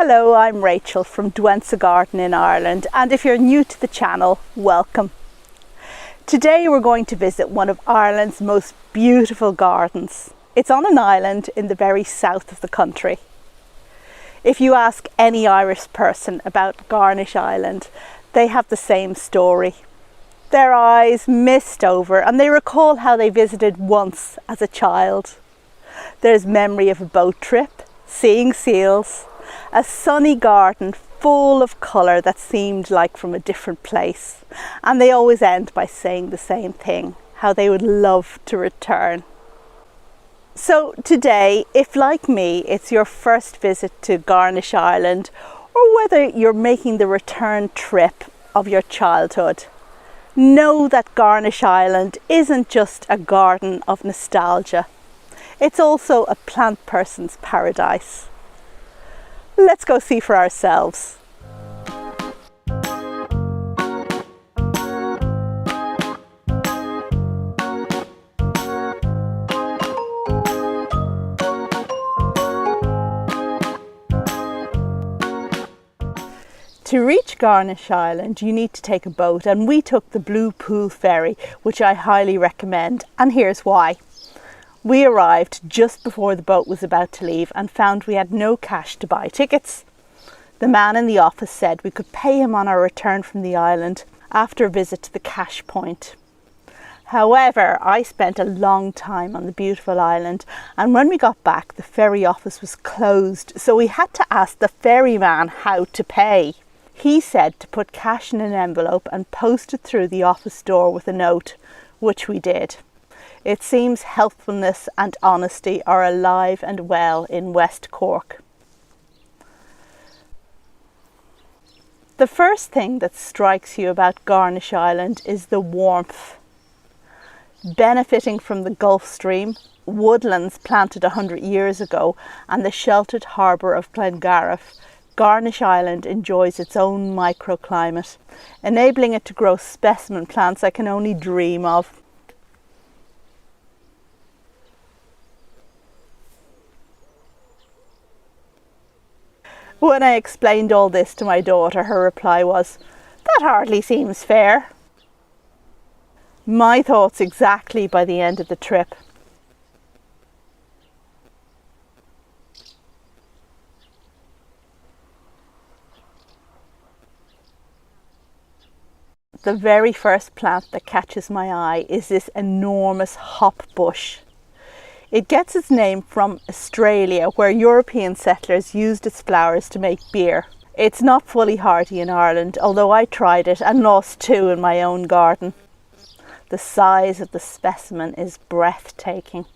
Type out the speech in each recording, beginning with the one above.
Hello, I'm Rachel from Douentza Garden in Ireland, and if you're new to the channel, welcome. Today we're going to visit one of Ireland's most beautiful gardens. It's on an island in the very south of the country. If you ask any Irish person about Garnish Island, they have the same story. Their eyes mist over and they recall how they visited once as a child. There's memory of a boat trip, seeing seals, a sunny garden full of colour that seemed like from a different place. And they always end by saying the same thing, how they would love to return. So today, if like me, it's your first visit to Garnish Island, or whether you're making the return trip of your childhood, know that Garnish Island isn't just a garden of nostalgia. It's also a plant person's paradise. Let's go see for ourselves. To reach Garnish Island, you need to take a boat, and we took the Blue Pool Ferry, which I highly recommend, and here's why. We arrived just before the boat was about to leave and found we had no cash to buy tickets. The man in the office said we could pay him on our return from the island after a visit to the cash point. However, I spent a long time on the beautiful island, and when we got back the ferry office was closed, so we had to ask the ferryman how to pay. He said to put cash in an envelope and post it through the office door with a note, which we did. It seems helpfulness and honesty are alive and well in West Cork. The first thing that strikes you about Garnish Island is the warmth. Benefiting from the Gulf Stream, woodlands planted 100 years ago, and the sheltered harbour of Glengarriff, Garnish Island enjoys its own microclimate, enabling it to grow specimen plants I can only dream of. When I explained all this to my daughter, her reply was, "That hardly seems fair." My thoughts exactly by the end of the trip. The very first plant that catches my eye is this enormous hop bush. It gets its name from Australia, where European settlers used its flowers to make beer. It's not fully hardy in Ireland, although I tried it and lost two in my own garden. The size of the specimen is breathtaking.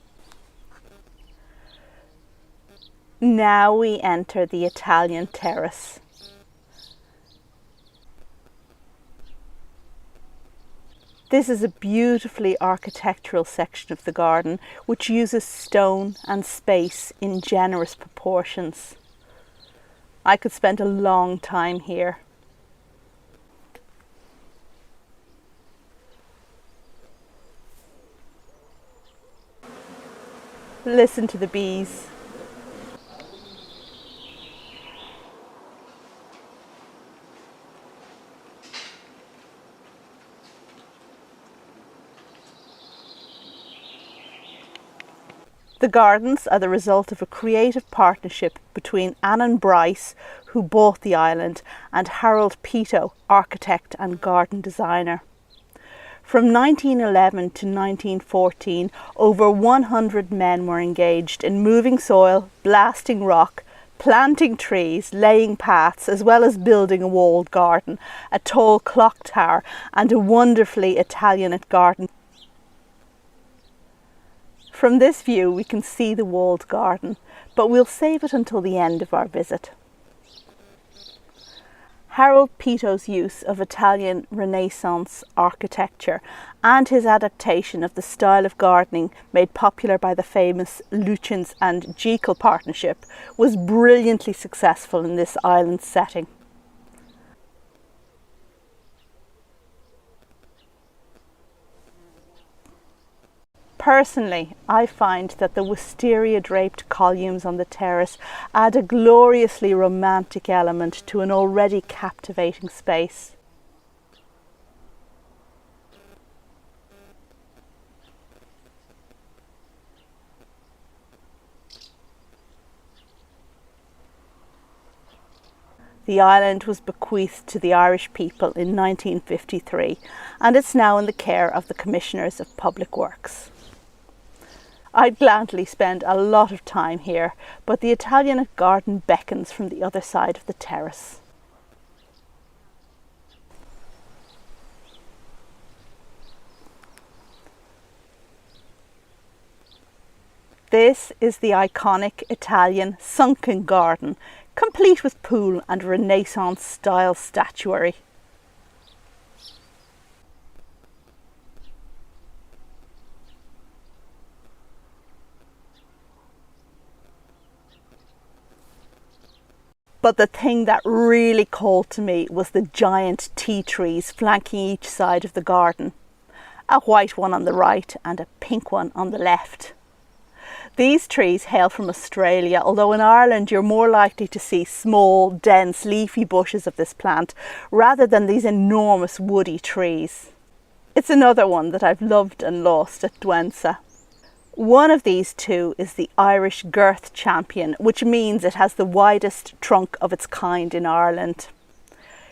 Now we enter the Italian Terrace. This is a beautifully architectural section of the garden which uses stone and space in generous proportions. I could spend a long time here. Listen to the bees. The gardens are the result of a creative partnership between Annan Bryce, who bought the island, and Harold Pito, architect and garden designer. From 1911 to 1914, over 100 men were engaged in moving soil, blasting rock, planting trees, laying paths, as well as building a walled garden, a tall clock tower, and a wonderfully Italianate garden. From this view we can see the walled garden, but we'll save it until the end of our visit. Harold Pito's use of Italian Renaissance architecture and his adaptation of the style of gardening made popular by the famous Lutyens and Jekyll partnership was brilliantly successful in this island setting. Personally, I find that the wisteria-draped columns on the terrace add a gloriously romantic element to an already captivating space. The island was bequeathed to the Irish people in 1953 and it's now in the care of the Commissioners of Public Works. I'd gladly spend a lot of time here, but the Italian garden beckons from the other side of the terrace. This is the iconic Italian Sunken Garden, complete with pool and Renaissance-style statuary. But the thing that really called to me was the giant tea trees flanking each side of the garden. A white one on the right and a pink one on the left. These trees hail from Australia, although in Ireland you're more likely to see small, dense, leafy bushes of this plant rather than these enormous woody trees. It's another one that I've loved and lost at Douentza. One of these two is the Irish Girth Champion, which means it has the widest trunk of its kind in Ireland.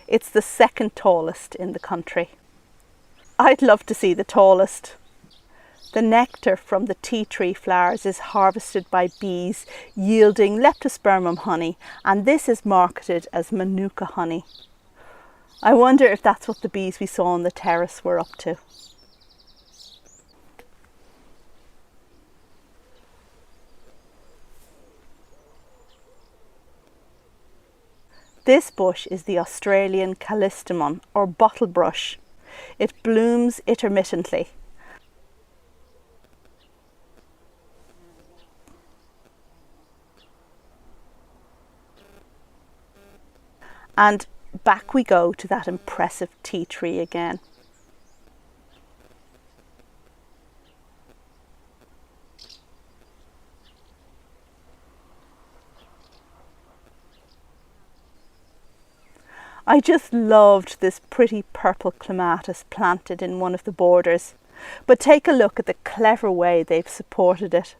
It's the second tallest in the country. I'd love to see the tallest. The nectar from the tea tree flowers is harvested by bees, yielding leptospermum honey, and this is marketed as Manuka honey. I wonder if that's what the bees we saw on the terrace were up to. This bush is the Australian callistemon, or bottle brush. It blooms intermittently. And back we go to that impressive tea tree again. I just loved this pretty purple clematis planted in one of the borders, but take a look at the clever way they've supported it.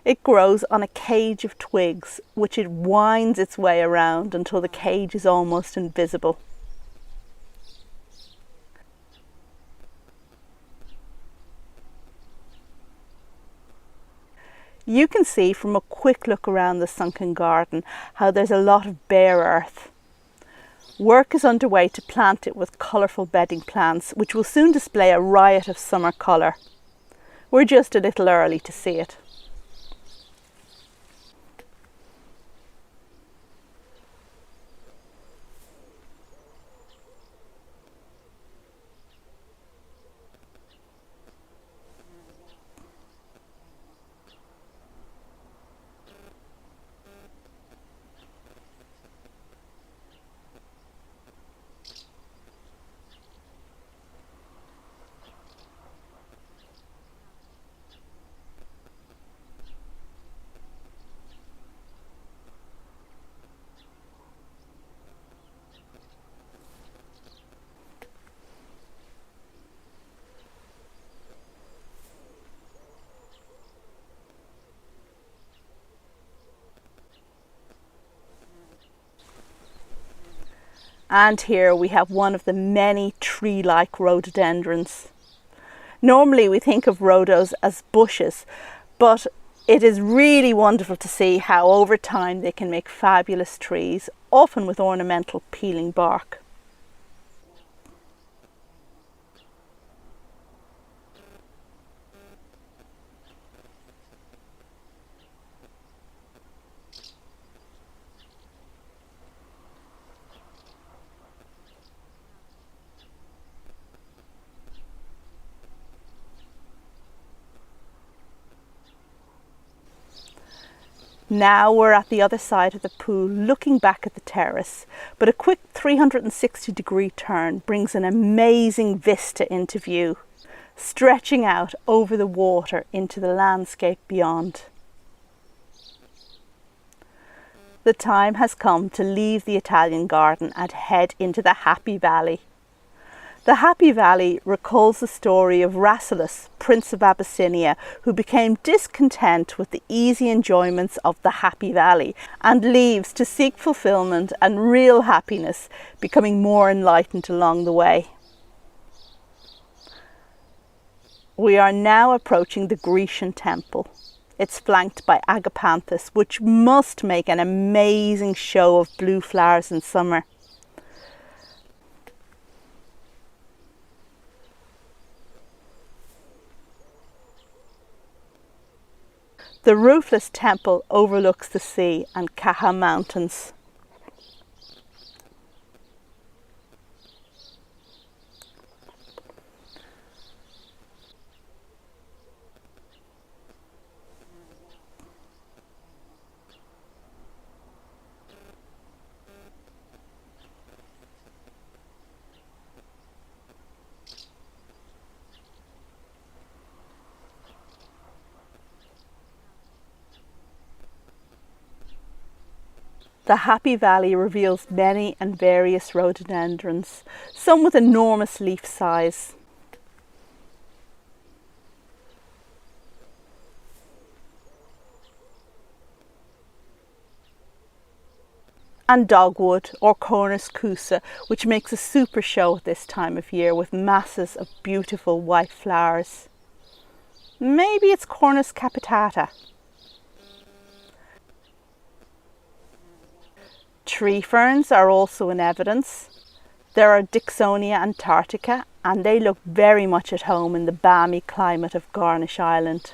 It grows on a cage of twigs, which it winds its way around until the cage is almost invisible. You can see from a quick look around the Sunken Garden how there's a lot of bare earth. Work is underway to plant it with colourful bedding plants, which will soon display a riot of summer colour. We're just a little early to see it. And here we have one of the many tree-like rhododendrons. Normally we think of rhodos as bushes, but it is really wonderful to see how over time they can make fabulous trees, often with ornamental peeling bark. Now we're at the other side of the pool looking back at the terrace, but a quick 360-degree turn brings an amazing vista into view. stretching out over the water into the landscape beyond. The time has come to leave the Italian garden and head into the Happy Valley. The Happy Valley recalls the story of Rasselas, Prince of Abyssinia, who became discontent with the easy enjoyments of the Happy Valley and leaves to seek fulfillment and real happiness, becoming more enlightened along the way. We are now approaching the Grecian temple. It's flanked by agapanthus, which must make an amazing show of blue flowers in summer. The roofless temple overlooks the sea and Caja Mountains. The Happy Valley reveals many and various rhododendrons, some with enormous leaf size. And dogwood or Cornish Cusa, which makes a super show at this time of year with masses of beautiful white flowers. Maybe it's Cornish capitata. Tree ferns are also in evidence. There are Dixonia antarctica, and they look very much at home in the balmy climate of Garnish Island.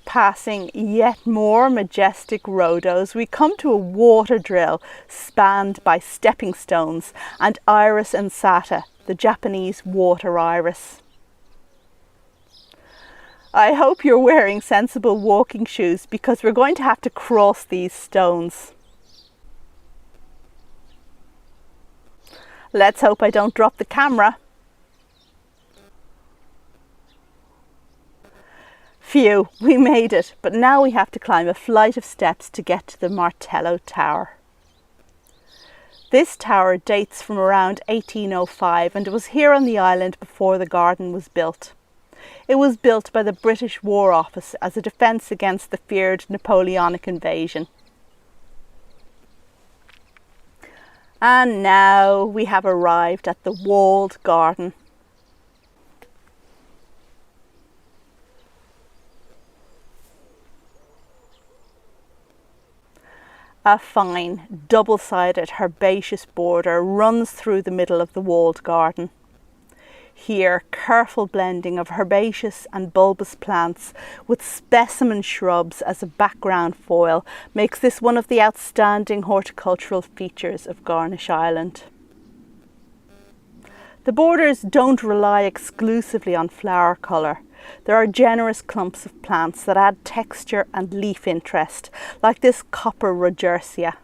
Passing yet more majestic rhodos, we come to a water drill spanned by stepping stones and Iris ansata, the Japanese water iris. I hope you're wearing sensible walking shoes because we're going to have to cross these stones. Let's hope I don't drop the camera. Phew, we made it, but now we have to climb a flight of steps to get to the Martello Tower. This tower dates from around 1805 and it was here on the island before the garden was built. It was built by the British War Office as a defence against the feared Napoleonic invasion. And now we have arrived at the walled garden. A fine, double-sided herbaceous border runs through the middle of the walled garden. Here, careful blending of herbaceous and bulbous plants with specimen shrubs as a background foil makes this one of the outstanding horticultural features of Garnish Island. The borders don't rely exclusively on flower colour. There are generous clumps of plants that add texture and leaf interest, like this copper rodgersia.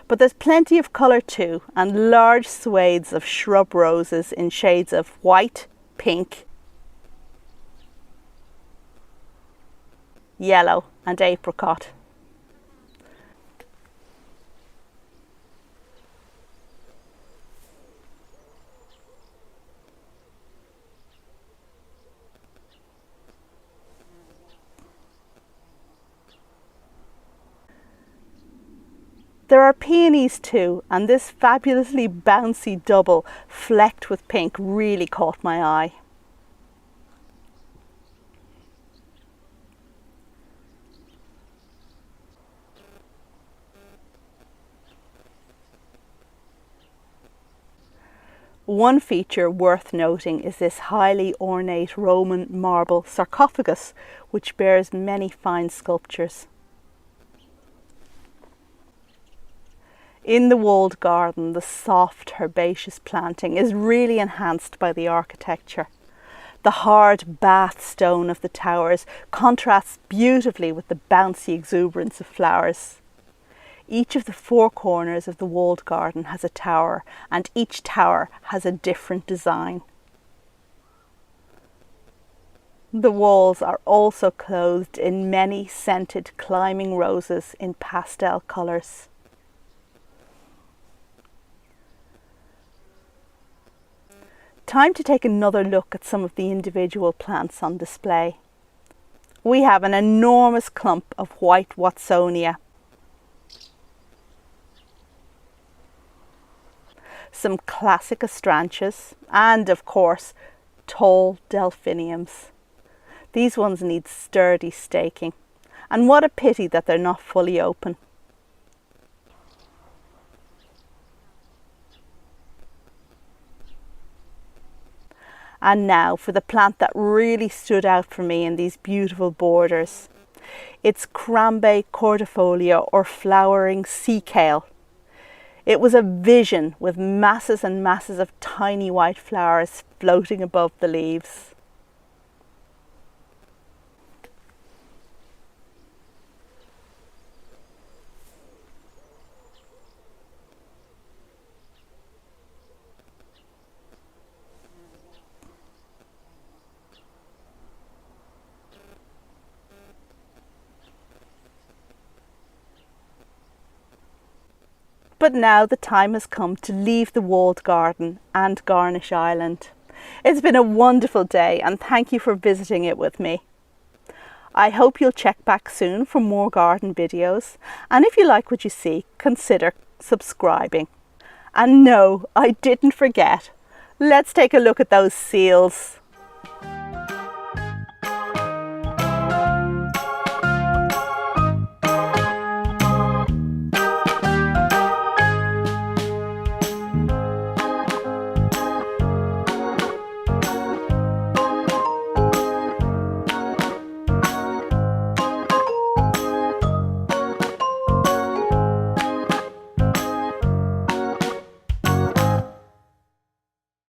But there's plenty of colour too, and large swathes of shrub roses in shades of white, pink, yellow and apricot. There are peonies too, and this fabulously bouncy double flecked with pink really caught my eye. One feature worth noting is this highly ornate Roman marble sarcophagus, which bears many fine sculptures. In the walled garden, the soft herbaceous planting is really enhanced by the architecture. The hard bath stone of the towers contrasts beautifully with the bouncy exuberance of flowers. Each of the four corners of the walled garden has a tower, and each tower has a different design. The walls are also clothed in many scented climbing roses in pastel colours. Time to take another look at some of the individual plants on display. We have an enormous clump of white Watsonia, some classic astrantias, and of course tall delphiniums. These ones need sturdy staking, and what a pity that they're not fully open. And now for the plant that really stood out for me in these beautiful borders. It's Crambe cordifolia, or flowering sea kale. It was a vision with masses and masses of tiny white flowers floating above the leaves. But now the time has come to leave the walled garden and Garnish Island. It's been a wonderful day, and thank you for visiting it with me. I hope you'll check back soon for more garden videos, and if you like what you see, consider subscribing. And no, I didn't forget. Let's take a look at those seals.